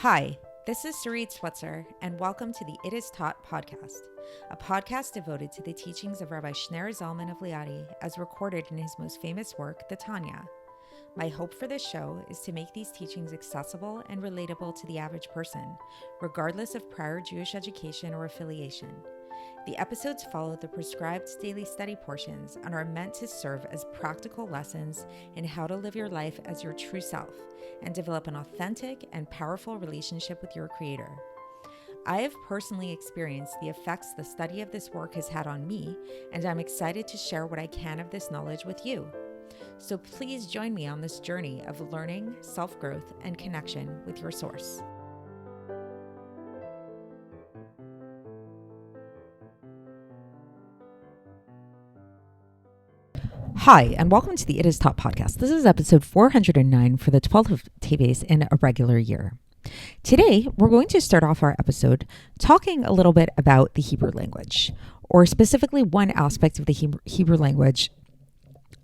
Hi, this is Sarit Switzer, and welcome to the It Is Taught podcast, a podcast devoted to the teachings of Rabbi Shneur Zalman of Liadi as recorded in his most famous work, the Tanya. My hope for this show is to make these teachings accessible and relatable to the average person, regardless of prior Jewish education or affiliation. The episodes follow the prescribed daily study portions and are meant to serve as practical lessons in how to live your life as your true self and develop an authentic and powerful relationship with your Creator. I have personally experienced the effects the study of this work has had on me, and I'm excited to share what I can of this knowledge with you. So please join me on this journey of learning, self-growth, and connection with your source. Hi, and welcome to the It Is Taught podcast. This is episode 409 for the 12th of Teves in a regular year. Today, we're going to start off our episode talking a little bit about the Hebrew language, or specifically one aspect of the Hebrew language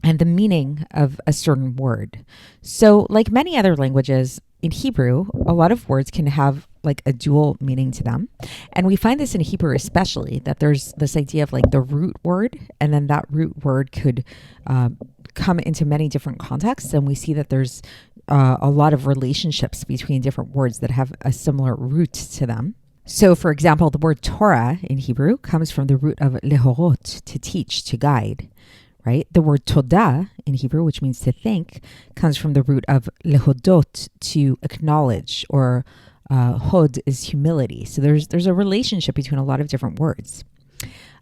and the meaning of a certain word. So, like many other languages, in Hebrew, a lot of words can have like a dual meaning to them. And we find this in Hebrew especially, that there's this idea of like the root word, and then that root word could come into many different contexts. And we see that there's a lot of relationships between different words that have a similar root to them. So, for example, the word Torah in Hebrew comes from the root of lehorot, to teach, to guide. Right? The word todah in Hebrew, which means to thank, comes from the root of lehodot, to acknowledge, or hod is humility. So there's a relationship between a lot of different words.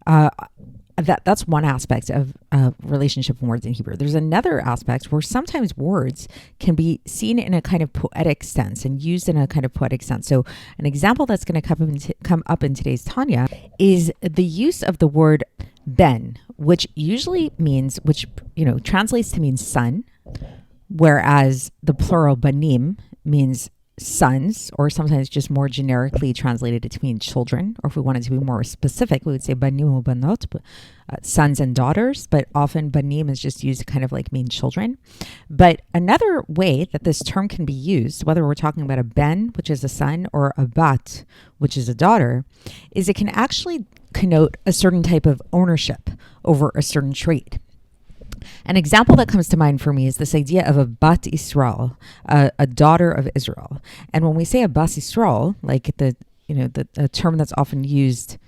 That's one aspect of relationship in words in Hebrew. There's another aspect where sometimes words can be seen in a kind of poetic sense and used in a kind of poetic sense. So an example that's going to come up in today's Tanya is the use of the word ben, which usually means, translates to mean son, whereas the plural banim means sons, or sometimes just more generically translated to mean children, or if we wanted to be more specific, we would say banim or banot, sons and daughters, but often banim is just used to kind of like mean children. But another way that this term can be used, whether we're talking about a ben, which is a son, or a bat, which is a daughter, is it can actually connote a certain type of ownership over a certain trait. An example that comes to mind for me is this idea of a bat Israel, a daughter of Israel. And when we say a bat Israel, like the term that's often used,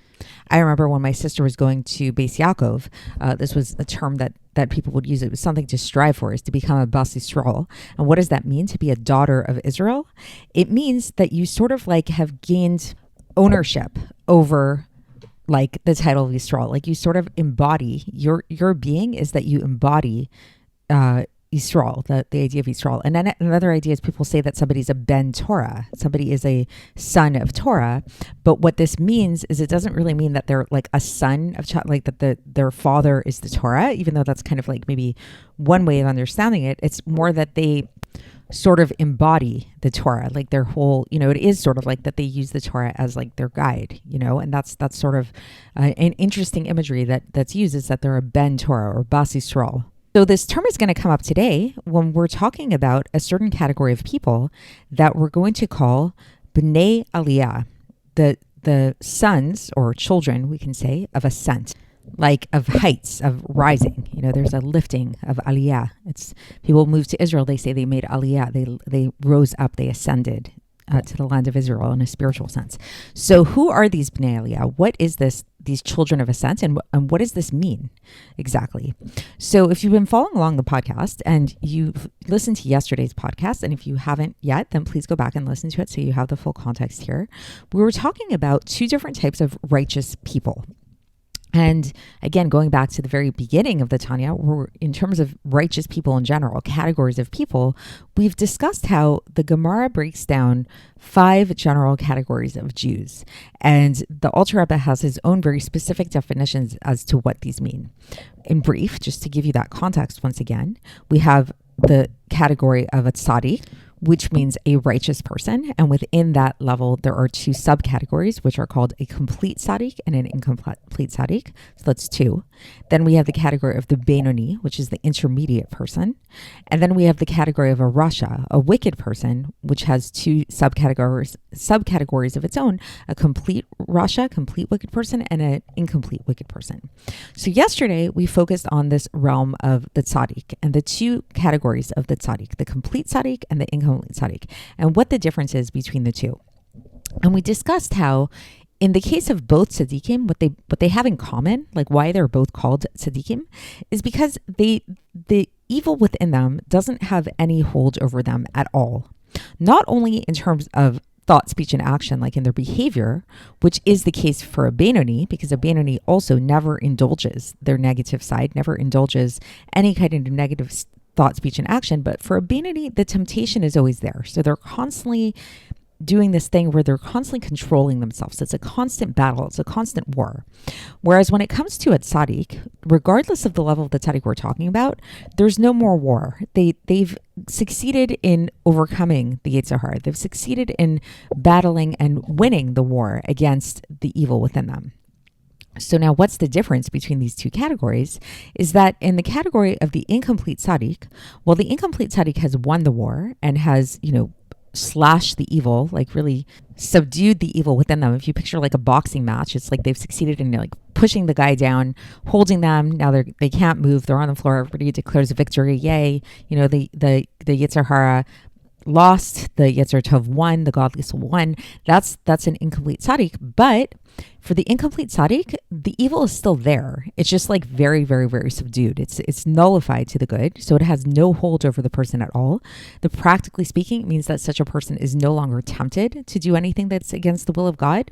I remember when my sister was going to Beis Yaakov, this was a term that people would use. It was something to strive for, is to become a bat Israel. And what does that mean, to be a daughter of Israel? It means that you sort of like have gained ownership over like the title of Yisrael. Like you sort of embody, your being is that you embody Yisrael, the idea of Yisrael. And then another idea is people say that somebody's a ben Torah, somebody is a son of Torah. But what this means is it doesn't really mean that they're like a son of, like that their father is the Torah, even though that's kind of like maybe one way of understanding it. It's more that they sort of embody the Torah, like their whole, it is sort of like that they use the Torah as like their guide, and that's sort of an interesting imagery that's used, is that they're a ben Torah or bas Yisrael. So this term is going to come up today when we're talking about a certain category of people that we're going to call Bnei Aliya, the sons or children, we can say, of Ascent. Like of heights, of rising. There's a lifting of aliyah. It's people move to Israel, they say they made aliyah. They rose up, they ascended to the land of Israel in a spiritual sense. So who are these Bnei Aliya? What is this, these children of Ascent, and what does this mean exactly? So if you've been following along the podcast and you've listened to yesterday's podcast, and if you haven't yet, then please go back and listen to it so you have the full context here. We were talking about two different types of righteous people. And again, going back to the very beginning of the Tanya, in terms of righteous people in general, categories of people, we've discussed how the Gemara breaks down 5 general categories of Jews. And the Alter Rebbe has his own very specific definitions as to what these mean. In brief, just to give you that context once again, we have the category of a tzaddik, which means a righteous person. And within that level, there are two subcategories, which are called a complete tzaddik and an incomplete tzaddik. So that's two. Then we have the category of the Benoni, which is the intermediate person. And then we have the category of a rasha, a wicked person, which has two subcategories of its own, a complete rasha, complete wicked person, and an incomplete wicked person. So yesterday, we focused on this realm of the tzaddik and the two categories of the tzaddik, the complete tzaddik and the incomplete tzaddik, and what the difference is between the two. And we discussed how in the case of both tzaddikim, what they have in common, like why they're both called tzaddikim, is because the evil within them doesn't have any hold over them at all. Not only in terms of thought, speech, and action, like in their behavior, which is the case for a Benoni, because a Benoni also never indulges their negative side, never indulges any kind of negative thought, speech, and action. But for a Benoni, the temptation is always there. So they're constantly doing this thing where they're constantly controlling themselves. It's a constant battle. It's a constant war. Whereas when it comes to a tzaddik, regardless of the level of the tzaddik we're talking about, there's no more war. They've succeeded in overcoming the Yetzer Hara. They've succeeded in battling and winning the war against the evil within them. So now what's the difference between these two categories is that in the category of the incomplete tzaddik, well, the incomplete tzaddik has won the war and has, slashed the evil, like really subdued the evil within them. If you picture like a boxing match, it's like they've succeeded in like pushing the guy down, holding them. Now they can't move. They're on the floor. Everybody declares a victory. Yay. The Yetzer Hara lost, the Yetzer Tov won, the godly soul won. That's an incomplete tzaddik. But for the incomplete tzaddik, the evil is still there. It's just like very, very, very subdued. It's nullified to the good. So it has no hold over the person at all. Practically speaking, it means that such a person is no longer tempted to do anything that's against the will of God.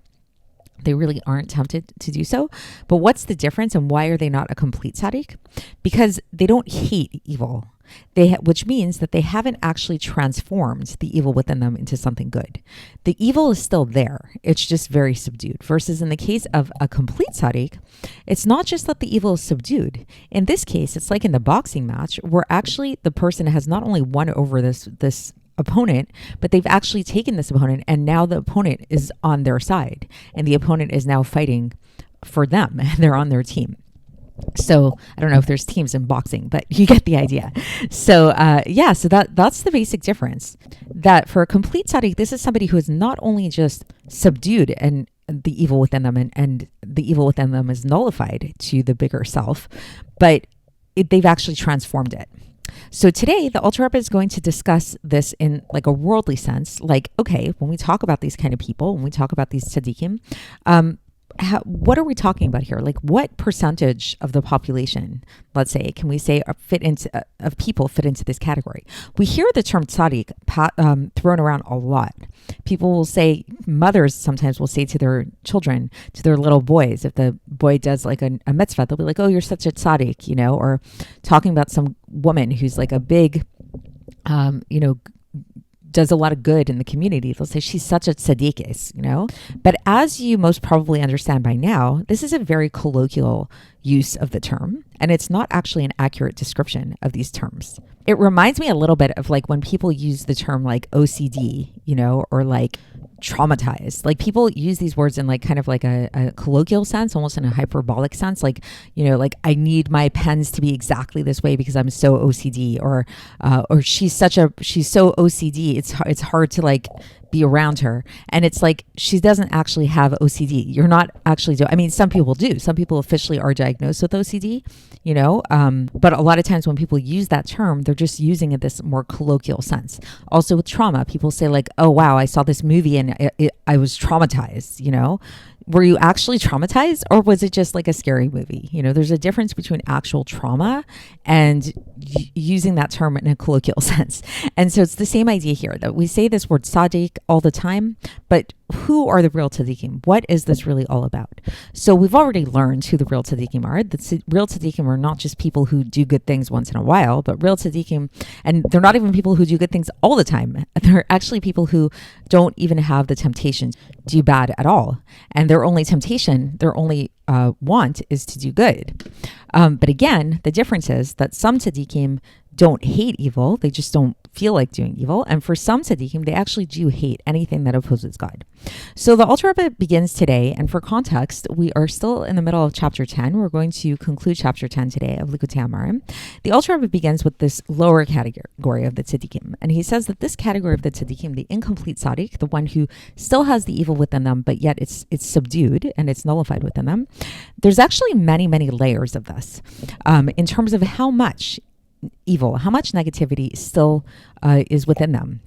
They really aren't tempted to do so. But what's the difference and why are they not a complete tzaddik? Because they don't hate evil. Which means that they haven't actually transformed the evil within them into something good. The evil is still there. It's just very subdued. Versus in the case of a complete tzaddik, it's not just that the evil is subdued. In this case, it's like in the boxing match where actually the person has not only won over this opponent, but they've actually taken this opponent and now the opponent is on their side and the opponent is now fighting for them and they're on their team. So I don't know if there's teams in boxing, but you get the idea. So so that's the basic difference. That for a complete tzaddik, this is somebody who is not only just subdued and the evil within them and the evil within them is nullified to the bigger self, but they've actually transformed it. So today, the Alter Rebbe is going to discuss this in like a worldly sense. Like, okay, when we talk about these kind of people, when we talk about these tzaddikim, what are we talking about here? Like, what percentage of the population, let's say, can we say of people fit into this category? We hear the term tzaddik thrown around a lot. People will say, mothers sometimes will say to their children, to their little boys, if the boy does like a mitzvah, they'll be like, "Oh, you're such a tzaddik," or talking about some woman who's like a big, does a lot of good in the community. They'll say she's such a tzaddikis, But as you most probably understand by now, this is a very colloquial use of the term, and it's not actually an accurate description of these terms. It reminds me a little bit of like when people use the term like OCD, or like traumatized. Like people use these words in like kind of like a colloquial sense, almost in a hyperbolic sense. Like, like I need my pens to be exactly this way because I'm so OCD, or she's so OCD. It's hard to like be around her. And it's like, she doesn't actually have OCD. You're not actually some people do. Some people officially are diagnosed with OCD, but a lot of times when people use that term, they're just using it this more colloquial sense. Also with trauma, people say like, "Oh, wow, I saw this movie and I was traumatized," Were you actually traumatized, or was it just like a scary movie? There's a difference between actual trauma and using that term in a colloquial sense. And so it's the same idea here, that we say this word tzaddik all the time, but who are the real tzaddikim? What is this really all about? So we've already learned who the real tzaddikim are. The real tzaddikim are not just people who do good things once in a while, but real tzaddikim, and they're not even people who do good things all the time. They're actually people who don't even have the temptation to do bad at all. And their only temptation, their only want is to do good. But again, the difference is that some tzaddikim don't hate evil. They just don't feel like doing evil. And for some tzaddikim, they actually do hate anything that opposes God. So the Alter Rebbe begins today. And for context, we are still in the middle of chapter 10. We're going to conclude chapter 10 today of Likkutei Amarim. The Alter Rebbe begins with this lower category of the tzaddikim. And he says that this category of the tzaddikim, the incomplete tzaddik, the one who still has the evil within them, but yet it's subdued and it's nullified within them. There's actually many, many layers of this in terms of how much evil, how much negativity still is within them.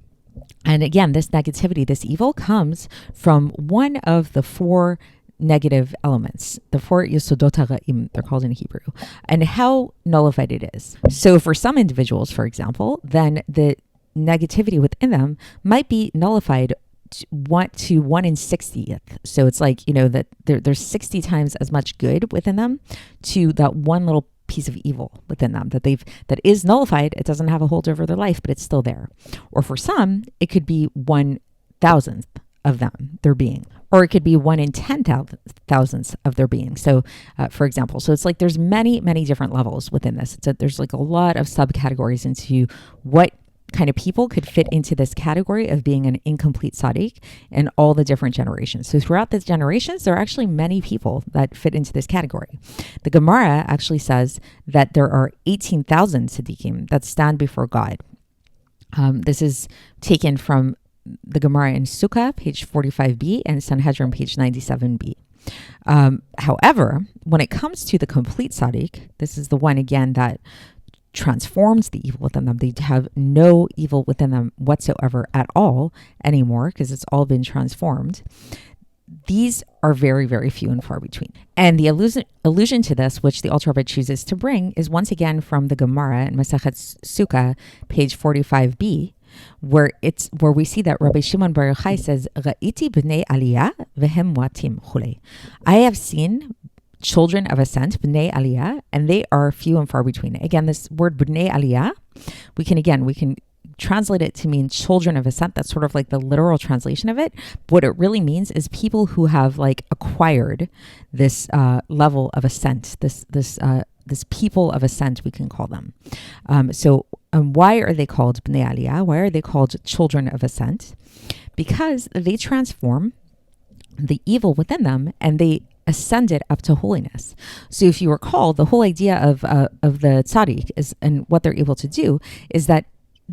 And again, this negativity, this evil comes from one of the four negative elements, the four yesodot ha'ra'im, they're called in Hebrew, and how nullified it is. So for some individuals, for example, then the negativity within them might be nullified to 1 in 60th. So it's like, that there's 60 times as much good within them to that one little piece of evil within them that is nullified. It doesn't have a hold over their life, but it's still there. Or for some, it could be 1,000th of them, their being, or it could be 1 in 10,000th of their being. So, for example, so it's like there's many, many different levels within this. There's like a lot of subcategories into what kind of people could fit into this category of being an incomplete tzaddik in all the different generations. So throughout the generations, there are actually many people that fit into this category. The Gemara actually says that there are 18,000 tzaddikim that stand before God. This is taken from the Gemara in Sukkah, page 45b, and Sanhedrin, page 97b. However, when it comes to the complete tzaddik, this is the one again that transforms the evil within them. They have no evil within them whatsoever at all anymore because it's all been transformed. These are very, very few and far between. And the allusion to this, which the Alter Rebbe chooses to bring, is once again from the Gemara in Masechet Sukkah, page 45b, where we see that Rabbi Shimon Bar Yochai says, "Ra'iti Bnei Aliya v'hem muatim chulei." I have seen children of Ascent, Bnei Aliya, and they are few and far between. Again, this word Bnei Aliya, we can translate it to mean children of Ascent. That's sort of like the literal translation of it. What it really means is people who have like acquired this level of ascent, this people of ascent, we can call them. So why are they called Bnei Aliya? Why are they called children of ascent? Because they transform the evil within them and they ascended up to holiness. So if you recall, the whole idea of the tzaddik is, and what they're able to do is that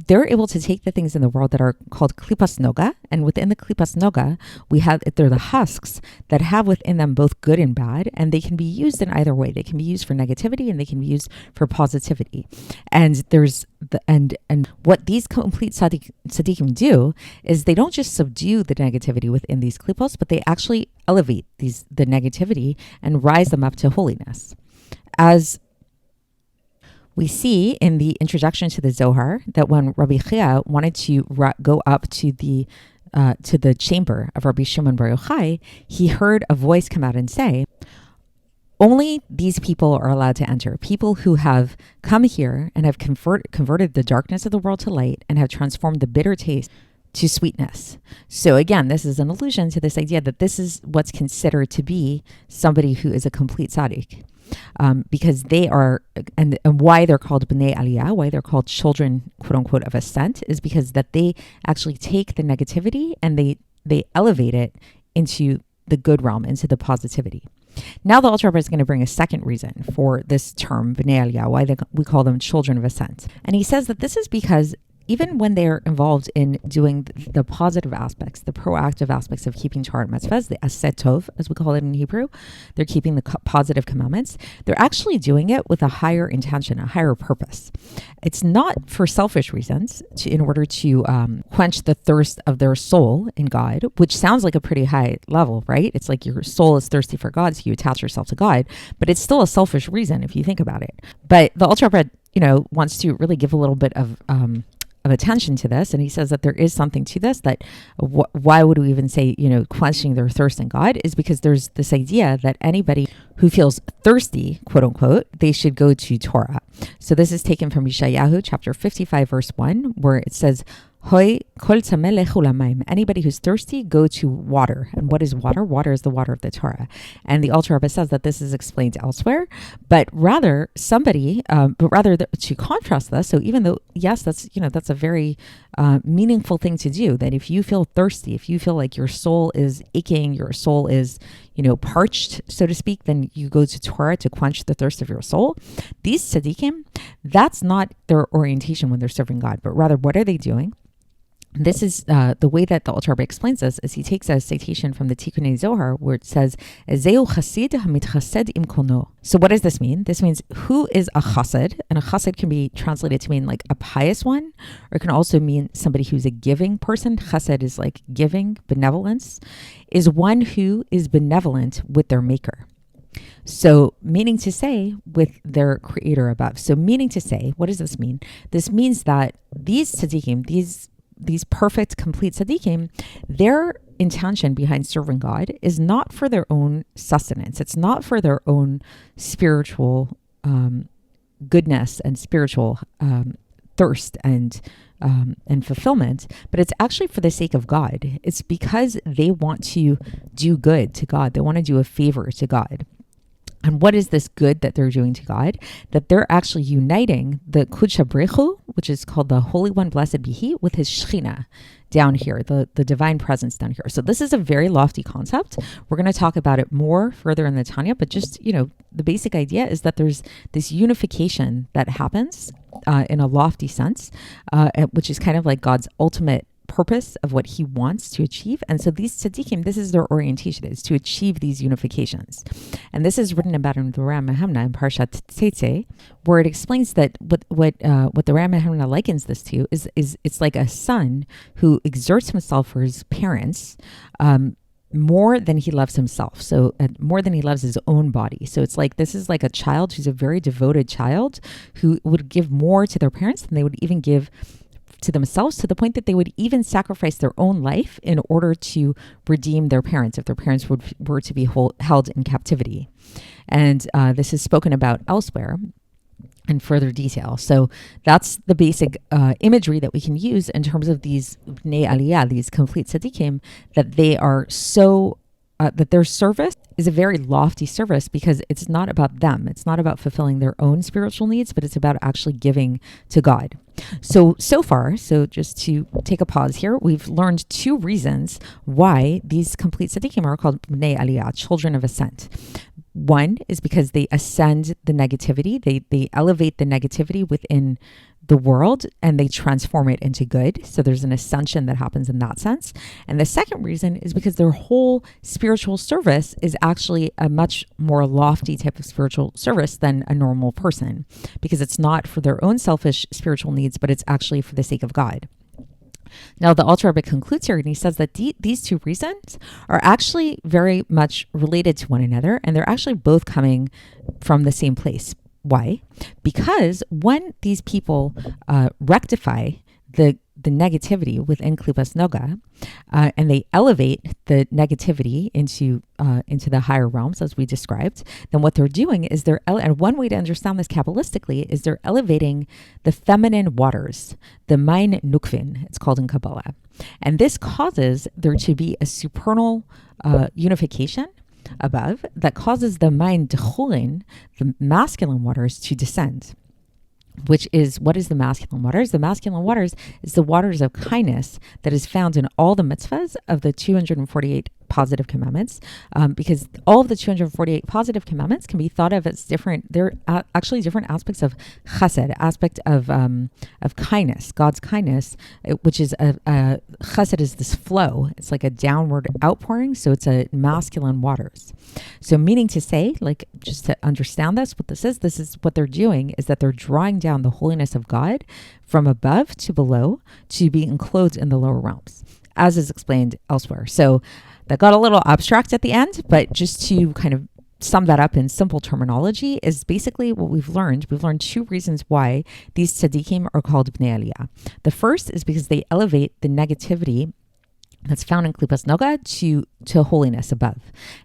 they're able to take the things in the world that are called klipas noga, and within the klipas noga, they're the husks that have within them both good and bad, and they can be used in either way. They can be used for negativity and they can be used for positivity. And what these complete tzaddikim do is they don't just subdue the negativity within these klipos, but they actually elevate the negativity and rise them up to holiness. As we see in the introduction to the Zohar that when Rabbi Chia wanted to go up to the chamber of Rabbi Shimon Bar Yochai, he heard a voice come out and say, "Only these people are allowed to enter. People who have come here and have converted the darkness of the world to light and have transformed the bitter taste to sweetness." So again, this is an allusion to this idea that this is what's considered to be somebody who is a complete tzaddik. Because they are, and why they're called Bnei Aliya, why they're called children, quote unquote, of ascent, is because that they actually take the negativity and they elevate it into the good realm, into the positivity. Now the Alter Rebbe is going to bring a second reason for this term, Bnei Aliya, why we call them children of ascent. And he says that this is because even when they're involved in doing the positive aspects, the proactive aspects of keeping Torah and mitzvahs, the Aseh Tov, as we call it in Hebrew, they're keeping the positive commandments. They're actually doing it with a higher intention, a higher purpose. It's not for selfish reasons, in order to quench the thirst of their soul in God, which sounds like a pretty high level, right? It's like your soul is thirsty for God, so you attach yourself to God, but it's still a selfish reason if you think about it. But the Alter Rebbe, wants to really give a little bit of attention to this, and he says that there is something to this, that why would we even say quenching their thirst in God is because there's this idea that anybody who feels thirsty, quote unquote, they should go to Torah. So this is taken from Yeshayahu chapter 55 verse 1, where it says, Hoi kol tzameh lechu lamayim. Anybody who's thirsty, go to water. And what is water? Water is the water of the Torah. And the Alter Rebbe says that this is explained elsewhere, but rather to contrast this. So even though, yes, that's a very meaningful thing to do, that if you feel thirsty, if you feel like your soul is aching, your soul is, parched, so to speak, then you go to Torah to quench the thirst of your soul. These tzaddikim, that's not their orientation when they're serving God, but rather what are they doing? This is the way that the Alter Rebbe explains this, is he takes a citation from the Tikkunei Zohar where it says, "Ezeu chasid hamitchased im kono." So what does this mean? This means who is a chassid? And a chassid can be translated to mean like a pious one, or it can also mean somebody who's a giving person. Chesed is like giving, benevolence, is one who is benevolent with their maker. So meaning to say, with their creator above. So meaning to say, what does this mean? This means that these tzaddikim, these perfect, complete tzaddikim, their intention behind serving God is not for their own sustenance. It's not for their own spiritual goodness and spiritual thirst and fulfillment, but it's actually for the sake of God. It's because they want to do good to God. They want to do a favor to God. And what is this good that they're doing to God? That they're actually uniting the Kudsha Brechu, which is called the Holy One, blessed be He, with His Shechina down here, the divine presence down here. So this is a very lofty concept. We're going to talk about it more further in the Tanya, but just, the basic idea is that there's this unification that happens in a lofty sense, which is kind of like God's ultimate purpose of what He wants to achieve. And so these tzaddikim, this is their orientation, is to achieve these unifications. And this is written about in the Ram Mehemna in Parshat Tzeitzei, where it explains that what the Ram Mehemna likens this to is it's like a son who exerts himself for his parents more than he loves himself. So more than he loves his own body. So it's like, this is like a child who's a very devoted child who would give more to their parents than they would even give to themselves, to the point that they would even sacrifice their own life in order to redeem their parents if their parents were to be held in captivity. And this is spoken about elsewhere in further detail. So that's the basic imagery that we can use in terms of these Bnei Aliya, these complete tzaddikim, that they are so that their service is a very lofty service because it's not about them. It's not about fulfilling their own spiritual needs, but it's about actually giving to God. So far, just to take a pause here, we've learned two reasons why these complete tzaddikim are called Bnei Aliya, children of Ascent. One is because they ascend the negativity. They elevate the negativity within the world and they transform it into good. So there's an ascension that happens in that sense. And the second reason is because their whole spiritual service is actually a much more lofty type of spiritual service than a normal person, because it's not for their own selfish spiritual needs, but it's actually for the sake of God. Now, the Alter Rebbe concludes here and he says that these two reasons are actually very much related to one another, and they're actually both coming from the same place. Why? Because when these people rectify the negativity within Klipas Noga, and they elevate the negativity into the higher realms, as we described, then what they're doing is and one way to understand this Kabbalistically is they're elevating the feminine waters, the Mein Nukvin, it's called in Kabbalah. And this causes there to be a supernal unification above that causes the Mein Dechulin, the masculine waters, to descend. Which is, what is the masculine waters? The masculine waters is the waters of kindness that is found in all the mitzvahs of the 248 positive commandments, because all of the 248 positive commandments can be thought of as different. They're actually different aspects of chesed, aspect of kindness, God's kindness, which is chesed is this flow. It's like a downward outpouring. So it's a masculine waters. So meaning to say, like, just to understand this is what they're doing is that they're drawing down the holiness of God from above to below to be enclosed in the lower realms, as is explained elsewhere. So that got a little abstract at the end, but just to kind of sum that up in simple terminology is basically what we've learned. We've learned two reasons why these tzaddikim are called Bnei Aliya. The first is because they elevate the negativity that's found in Klipas Noga to holiness above.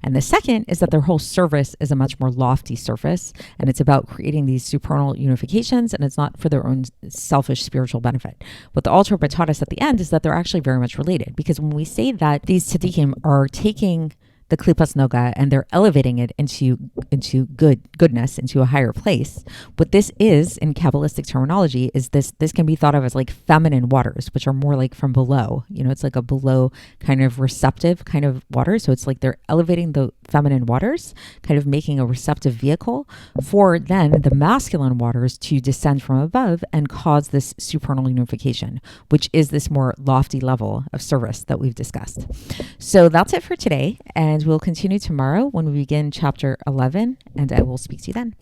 And the second is that their whole service is a much more lofty service, and it's about creating these supernal unifications, and it's not for their own selfish spiritual benefit. What the Alter Rebbe taught us at the end is that they're actually very much related, because when we say that these tzaddikim are taking the Klipas Noga and they're elevating it into goodness, into a higher place. What this is in Kabbalistic terminology is this can be thought of as like feminine waters, which are more like from below. It's like a below kind of receptive kind of water. So it's like they're elevating the feminine waters, kind of making a receptive vehicle for then the masculine waters to descend from above and cause this supernal unification, which is this more lofty level of service that we've discussed. So that's it for today. And we'll continue tomorrow when we begin chapter 11, and I will speak to you then.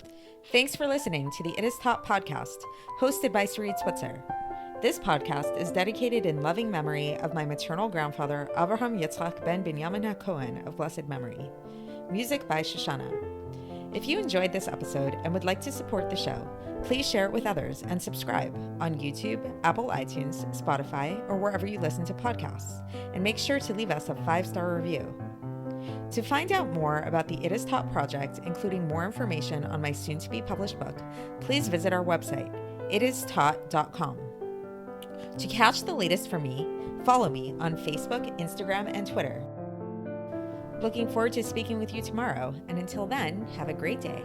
Thanks for listening to the It Is Taught podcast, hosted by Sarit Switzer. This podcast is dedicated in loving memory of my maternal grandfather, Avraham Yitzchak ben Binyamin HaKohen of blessed memory. Music by Shoshana. If you enjoyed this episode and would like to support the show, please share it with others and subscribe on YouTube, Apple iTunes, Spotify, or wherever you listen to podcasts. And make sure to leave us a 5-star review. To find out more about the It Is Taught project, including more information on my soon-to-be published book, please visit our website, itistaught.com. To catch the latest from me, follow me on Facebook, Instagram, and Twitter. Looking forward to speaking with you tomorrow, and until then, have a great day.